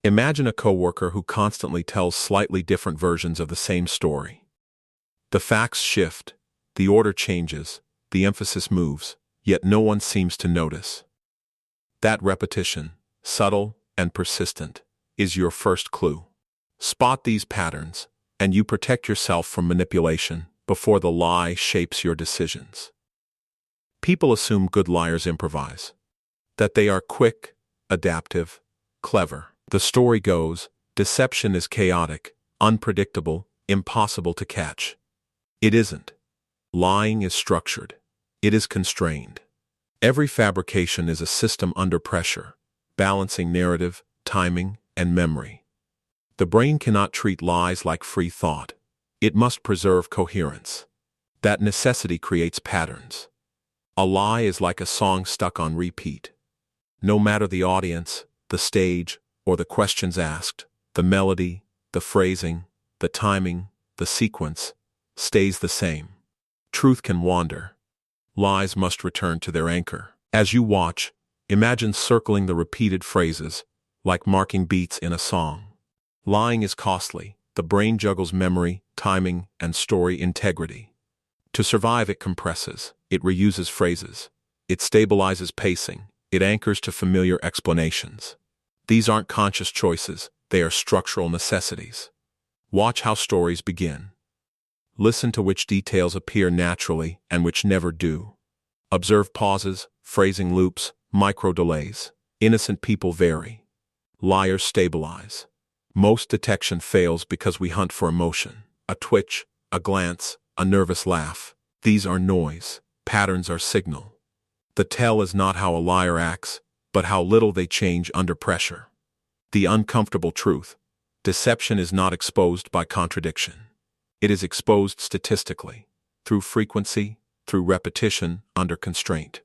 Imagine a coworker who constantly tells slightly different versions of the same story. The facts shift, the order changes, the emphasis moves, yet no one seems to notice. That repetition, subtle and persistent, is your first clue. Spot these patterns, and you protect yourself from manipulation before the lie shapes your decisions. People assume good liars improvise, that they are quick, adaptive, clever. The story goes, deception is chaotic, unpredictable, impossible to catch. It isn't. Lying is structured. It is constrained. Every fabrication is a system under pressure, balancing narrative, timing, and memory. The brain cannot treat lies like free thought. It must preserve coherence. That necessity creates patterns. A lie is like a song stuck on repeat. No matter the audience, the stage, or the questions asked, the melody, the phrasing, the timing, the sequence, stays the same. Truth can wander. Lies must return to their anchor. As you watch, imagine circling the repeated phrases, like marking beats in a song. Lying is costly. The brain juggles memory, timing, and story integrity. To survive, it compresses. It reuses phrases. It stabilizes pacing. It anchors to familiar explanations. These aren't conscious choices. They are structural necessities. Watch how stories begin. Listen to which details appear naturally and which never do. Observe pauses, phrasing loops, micro-delays. Innocent people vary. Liars stabilize. Most detection fails because we hunt for emotion. A twitch, a glance, a nervous laugh. These are noise. Patterns are signal. The tell is not how a liar acts, but how little they change under pressure. The uncomfortable truth. Deception is not exposed by contradiction. It is exposed statistically, through frequency, through repetition, under constraint.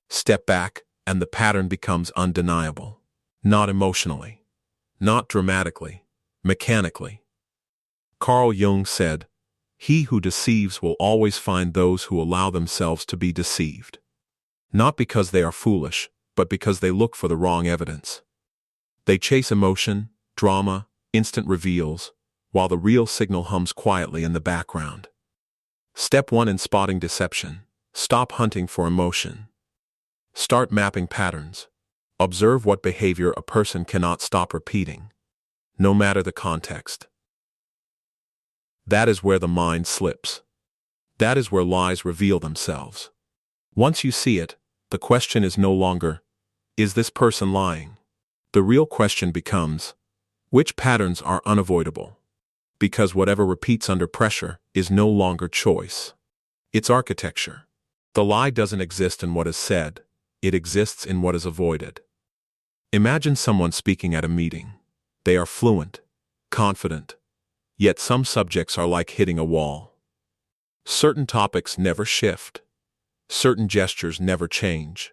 Step back, and the pattern becomes undeniable. Not emotionally. Not dramatically. Mechanically. Carl Jung said, "He who deceives will always find those who allow themselves to be deceived. Not because they are foolish, but because they look for the wrong evidence. They chase emotion, drama, instant reveals, while the real signal hums quietly in the background." Step 1 in spotting deception. Stop hunting for emotion. Start mapping patterns. Observe what behavior a person cannot stop repeating, no matter the context. That is where the mind slips. That is where lies reveal themselves. Once you see it, the question is no longer, is this person lying? The real question becomes, which patterns are unavoidable? Because whatever repeats under pressure is no longer choice. It's architecture. The lie doesn't exist in what is said, it exists in what is avoided. Imagine someone speaking at a meeting. They are fluent, confident, yet some subjects are like hitting a wall. Certain topics never shift. Certain gestures never change.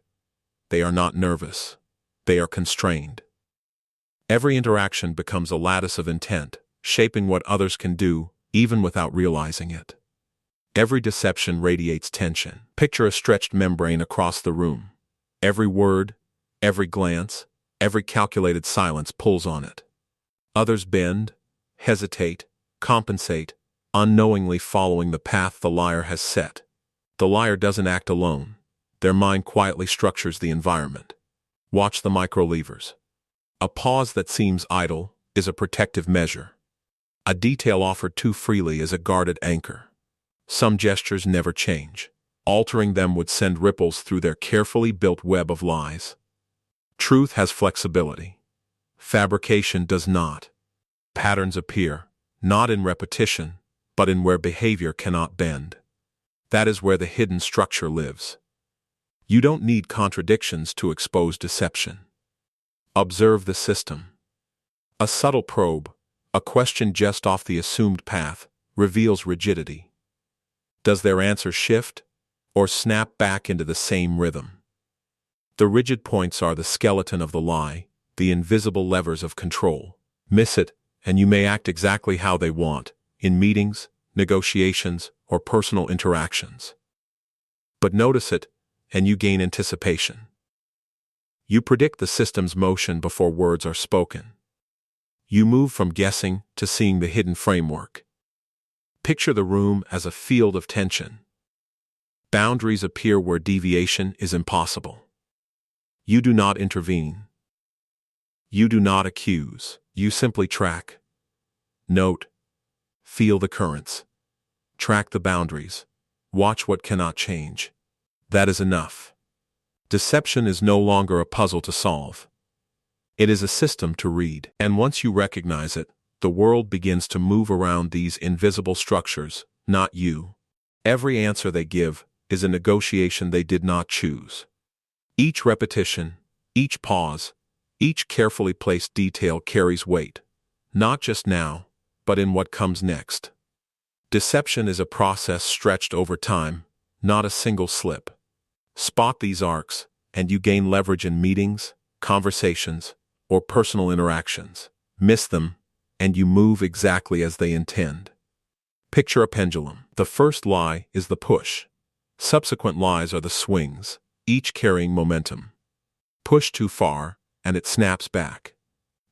They are not nervous. They are constrained. Every interaction becomes a lattice of intent, shaping what others can do, even without realizing it. Every deception radiates tension. Picture a stretched membrane across the room. Every word, every glance, every calculated silence pulls on it. Others bend, hesitate, compensate, unknowingly following the path the liar has set. The liar doesn't act alone. Their mind quietly structures the environment. Watch the micro-levers. A pause that seems idle is a protective measure. A detail offered too freely is a guarded anchor. Some gestures never change. Altering them would send ripples through their carefully built web of lies. Truth has flexibility. Fabrication does not. Patterns appear, not in repetition, but in where behavior cannot bend. That is where the hidden structure lives. You don't need contradictions to expose deception. Observe the system. A subtle probe, a question just off the assumed path, reveals rigidity. Does their answer shift, or snap back into the same rhythm? The rigid points are the skeleton of the lie, the invisible levers of control. Miss it, and you may act exactly how they want, in meetings, negotiations, or personal interactions. But notice it, and you gain anticipation. You predict the system's motion before words are spoken. You move from guessing to seeing the hidden framework. Picture the room as a field of tension. Boundaries appear where deviation is impossible. You do not intervene. You do not accuse. You simply track. Note. Feel the currents. Track the boundaries. Watch what cannot change. That is enough. Deception is no longer a puzzle to solve. It is a system to read. And once you recognize it, the world begins to move around these invisible structures, not you. Every answer they give is a negotiation they did not choose. Each repetition, each pause, each carefully placed detail carries weight, not just now, but in what comes next. Deception is a process stretched over time, not a single slip. Spot these arcs, and you gain leverage in meetings, conversations, or personal interactions. Miss them, and you move exactly as they intend. Picture a pendulum. The first lie is the push. Subsequent lies are the swings, each carrying momentum. Push too far, and it snaps back.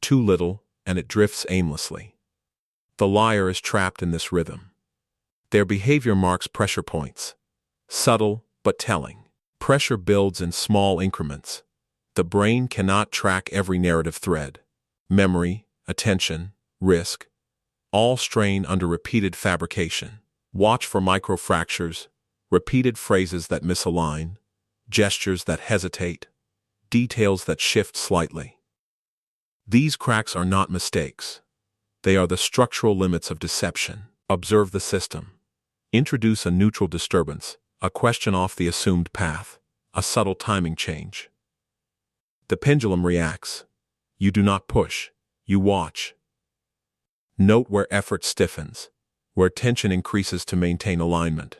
Too little, and it drifts aimlessly. The liar is trapped in this rhythm. Their behavior marks pressure points. Subtle, but telling. Pressure builds in small increments. The brain cannot track every narrative thread. Memory, attention, risk, all strain under repeated fabrication. Watch for microfractures, repeated phrases that misalign, gestures that hesitate, details that shift slightly. These cracks are not mistakes. They are the structural limits of deception. Observe the system. Introduce a neutral disturbance, a question off the assumed path, a subtle timing change. The pendulum reacts. You do not push, you watch. Note where effort stiffens, where tension increases to maintain alignment.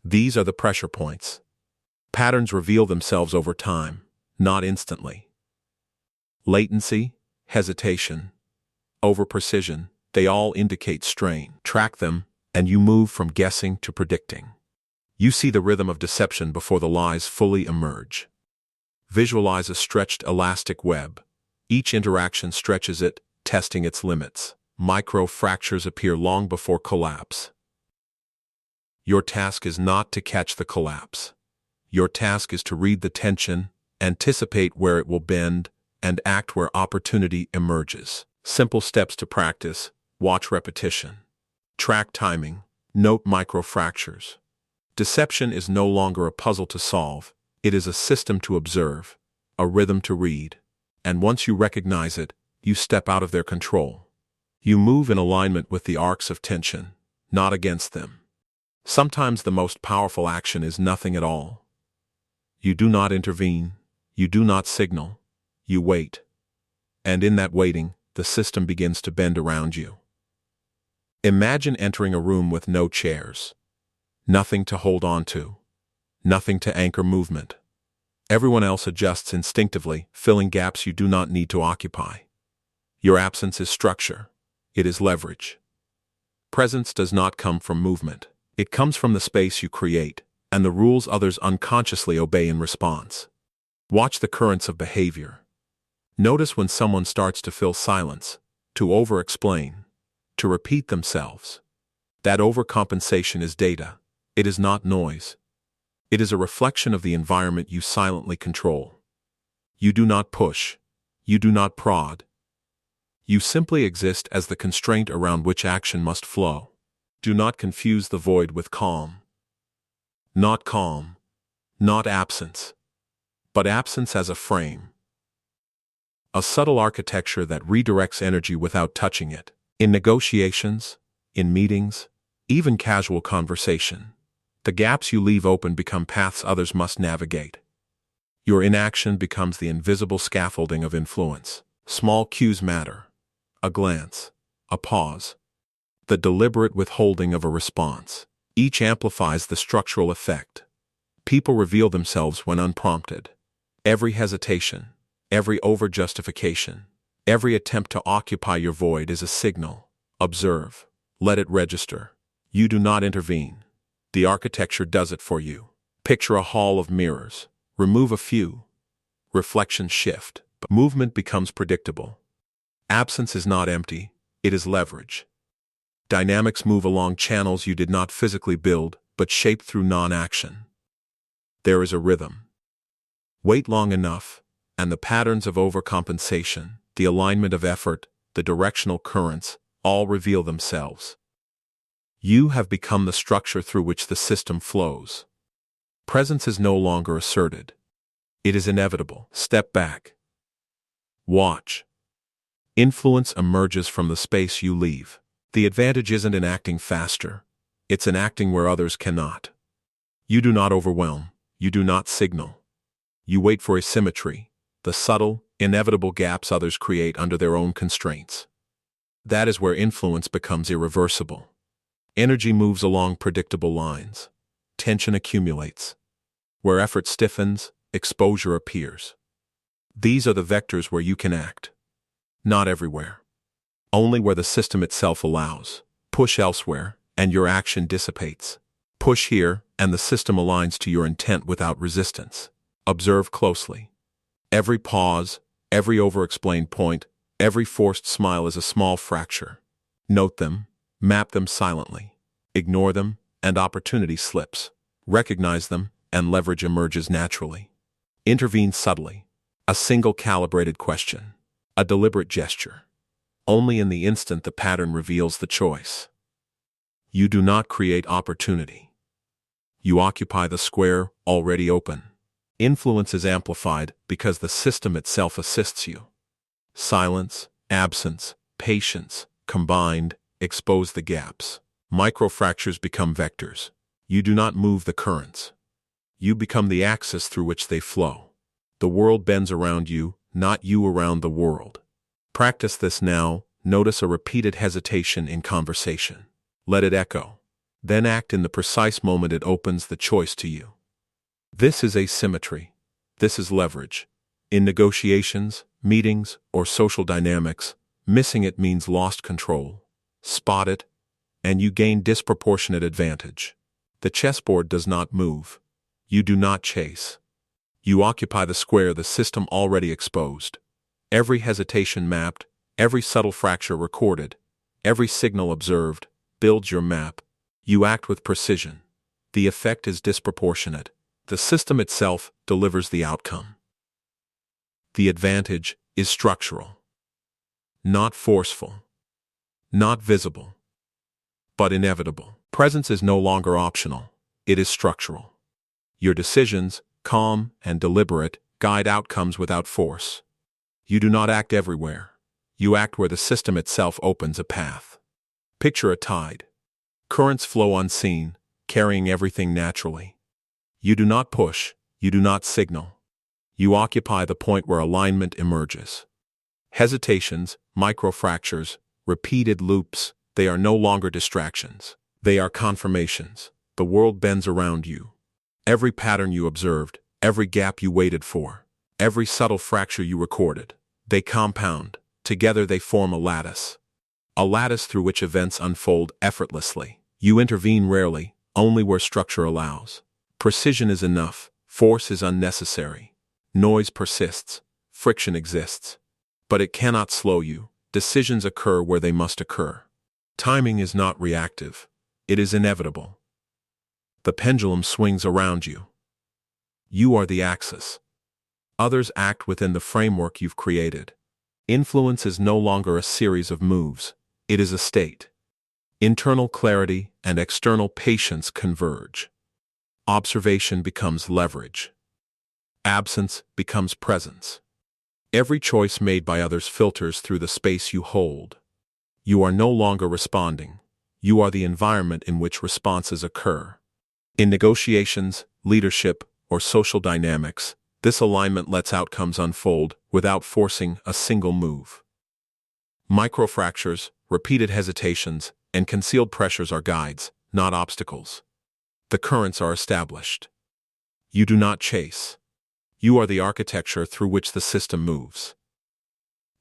These are the pressure points. Patterns reveal themselves over time, not instantly. Latency, hesitation, over-precision, they all indicate strain. Track them, and you move from guessing to predicting. You see the rhythm of deception before the lies fully emerge. Visualize a stretched elastic web. Each interaction stretches it, testing its limits. Micro-fractures appear long before collapse. Your task is not to catch the collapse. Your task is to read the tension, anticipate where it will bend, and act where opportunity emerges. Simple steps to practice. Watch repetition. Track timing. Note micro-fractures. Deception is no longer a puzzle to solve. It is a system to observe, a rhythm to read. And once you recognize it, you step out of their control. You move in alignment with the arcs of tension, not against them. Sometimes the most powerful action is nothing at all. You do not intervene. You do not signal. You wait. And in that waiting, the system begins to bend around you. Imagine entering a room with no chairs. Nothing to hold on to. Nothing to anchor movement. Everyone else adjusts instinctively, filling gaps you do not need to occupy. Your absence is structure. It is leverage. Presence does not come from movement. It comes from the space you create, and the rules others unconsciously obey in response. Watch the currents of behavior. Notice when someone starts to fill silence, to over-explain, to repeat themselves. That overcompensation is data. It is not noise. It is a reflection of the environment you silently control. You do not push. You do not prod. You simply exist as the constraint around which action must flow. Do not confuse the void with calm. Not calm. Not absence. But absence as a frame. A subtle architecture that redirects energy without touching it. In negotiations, in meetings, even casual conversation, the gaps you leave open become paths others must navigate. Your inaction becomes the invisible scaffolding of influence. Small cues matter. A glance, a pause, the deliberate withholding of a response. Each amplifies the structural effect. People reveal themselves when unprompted. Every hesitation, every over-justification, every attempt to occupy your void is a signal. Observe. Let it register. You do not intervene. The architecture does it for you. Picture a hall of mirrors. Remove a few. Reflections shift, but movement becomes predictable. Absence is not empty, it is leverage. Dynamics move along channels you did not physically build, but shaped through non-action. There is a rhythm. Wait long enough, and the patterns of overcompensation, the alignment of effort, the directional currents, all reveal themselves. You have become the structure through which the system flows. Presence is no longer asserted. It is inevitable. Step back. Watch. Influence emerges from the space you leave. The advantage isn't in acting faster. It's in acting where others cannot. You do not overwhelm. You do not signal. You wait for asymmetry, the subtle, inevitable gaps others create under their own constraints. That is where influence becomes irreversible. Energy moves along predictable lines. Tension accumulates. Where effort stiffens, exposure appears. These are the vectors where you can act. Not everywhere. Only where the system itself allows. Push elsewhere, and your action dissipates. Push here, and the system aligns to your intent without resistance. Observe closely. Every pause, every over-explained point, every forced smile is a small fracture. Note them, map them silently. Ignore them, and opportunity slips. Recognize them, and leverage emerges naturally. Intervene subtly. A single calibrated question. A deliberate gesture. Only in the instant the pattern reveals the choice. You do not create opportunity. You occupy the square already open. Influence is amplified because the system itself assists you. Silence, absence, patience, combined, expose the gaps. Microfractures become vectors. You do not move the currents. You become the axis through which they flow. The world bends around you, not you around the world. Practice this now. Notice a repeated hesitation in conversation. Let it echo. Then act in the precise moment it opens the choice to you. This is asymmetry. This is leverage. In negotiations, meetings, or social dynamics, missing it means lost control. Spot it, and you gain disproportionate advantage. The chessboard does not move. You do not chase. You occupy the square the system already exposed. Every hesitation mapped, every subtle fracture recorded, every signal observed, builds your map. You act with precision. The effect is disproportionate. The system itself delivers the outcome. The advantage is structural. Not forceful. Not visible. But inevitable. Presence is no longer optional. It is structural. Your decisions, calm and deliberate, guide outcomes without force. You do not act everywhere. You act where the system itself opens a path. Picture a tide. Currents flow unseen, carrying everything naturally. You do not push, you do not signal. You occupy the point where alignment emerges. Hesitations, microfractures, repeated loops, they are no longer distractions. They are confirmations. The world bends around you. Every pattern you observed, every gap you waited for, every subtle fracture you recorded, they compound. Together they form a lattice. A lattice through which events unfold effortlessly. You intervene rarely, only where structure allows. Precision is enough, force is unnecessary. Noise persists, friction exists. But it cannot slow you. Decisions occur where they must occur. Timing is not reactive. It is inevitable. The pendulum swings around you. You are the axis. Others act within the framework you've created. Influence is no longer a series of moves. It is a state. Internal clarity and external patience converge. Observation becomes leverage. Absence becomes presence. Every choice made by others filters through the space you hold. You are no longer responding. You are the environment in which responses occur. In negotiations, leadership, or social dynamics, this alignment lets outcomes unfold without forcing a single move. Microfractures, repeated hesitations, and concealed pressures are guides, not obstacles. The currents are established. You do not chase. You are the architecture through which the system moves.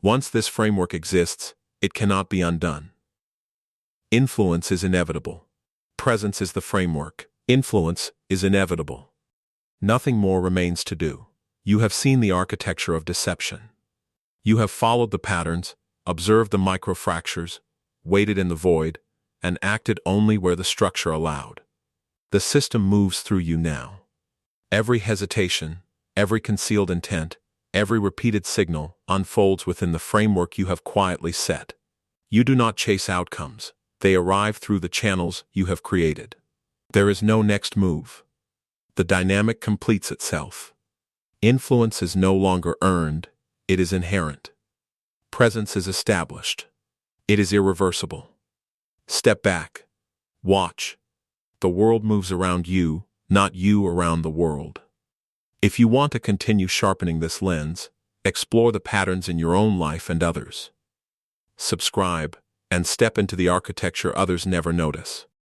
Once this framework exists, it cannot be undone. Influence is inevitable. Presence is the framework. Influence is inevitable. Nothing more remains to do. You have seen the architecture of deception. You have followed the patterns, observed the microfractures, waited in the void, and acted only where the structure allowed. The system moves through you now. Every hesitation, every concealed intent, every repeated signal unfolds within the framework you have quietly set. You do not chase outcomes, they arrive through the channels you have created. There is no next move. The dynamic completes itself. Influence is no longer earned, it is inherent. Presence is established. It is irreversible. Step back. Watch. The world moves around you, not you around the world. If you want to continue sharpening this lens, explore the patterns in your own life and others. Subscribe, and step into the architecture others never notice.